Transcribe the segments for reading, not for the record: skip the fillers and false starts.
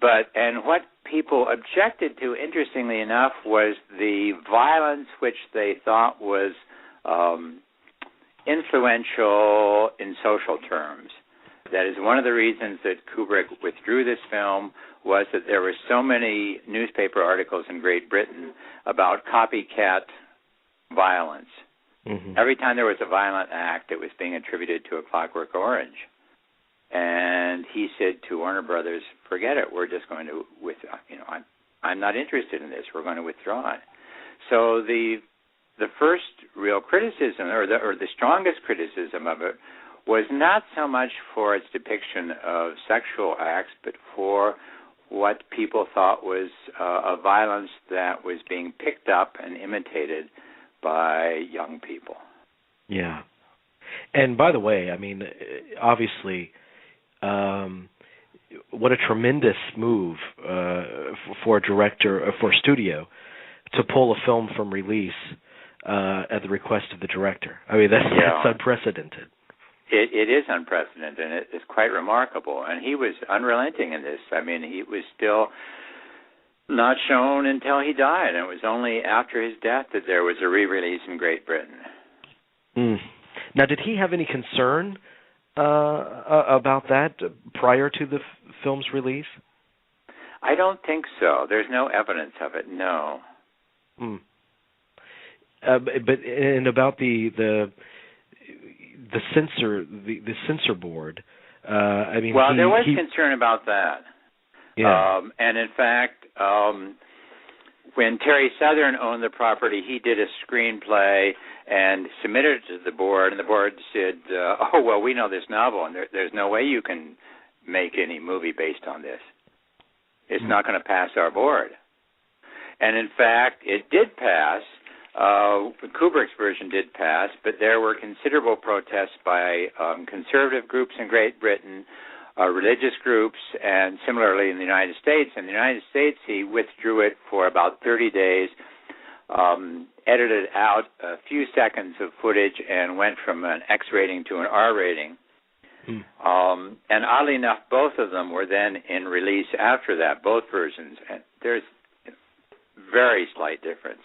And what people objected to, interestingly enough, was the violence which they thought was influential in social terms. That is one of the reasons that Kubrick withdrew this film, was that there were so many newspaper articles in Great Britain about copycat violence. Mm-hmm. Every time there was a violent act, it was being attributed to A Clockwork Orange. And he said to Warner Brothers, forget it, we're just going to, I'm not interested in this, we're going to withdraw it. So the first real criticism, or the strongest criticism of it, was not so much for its depiction of sexual acts, but for what people thought was a violence that was being picked up and imitated by young people. Yeah. And by the way, I mean, obviously, what a tremendous move for a director, for a studio, to pull a film from release at the request of the director. I mean, that's unprecedented. It is unprecedented, and it is quite remarkable. And he was unrelenting in this. I mean, he was still not shown until he died, and it was only after his death that there was a re-release in Great Britain. Mm. Now, did he have any concern about that prior to the film's release? I don't think so. There's no evidence of it, no. Mm. But about the censor board. I mean, well, there was concern about that. Yeah. And in fact, when Terry Southern owned the property, he did a screenplay and submitted it to the board, and the board said, "Oh, well, we know this novel, and there's no way you can make any movie based on this. It's not going to pass our board." And in fact, it did pass. Kubrick's version did pass, but there were considerable protests by conservative groups in Great Britain, religious groups, and similarly in the United States. In the United States, he withdrew it for about 30 days, edited out a few seconds of footage, and went from an X rating to an R rating. And oddly enough, both of them were then in release after that, both versions. And there's very slight difference.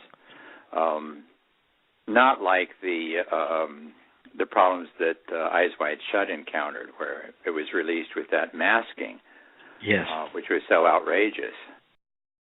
Not like the problems that Eyes Wide Shut encountered, where it was released with that masking, yes, which was so outrageous.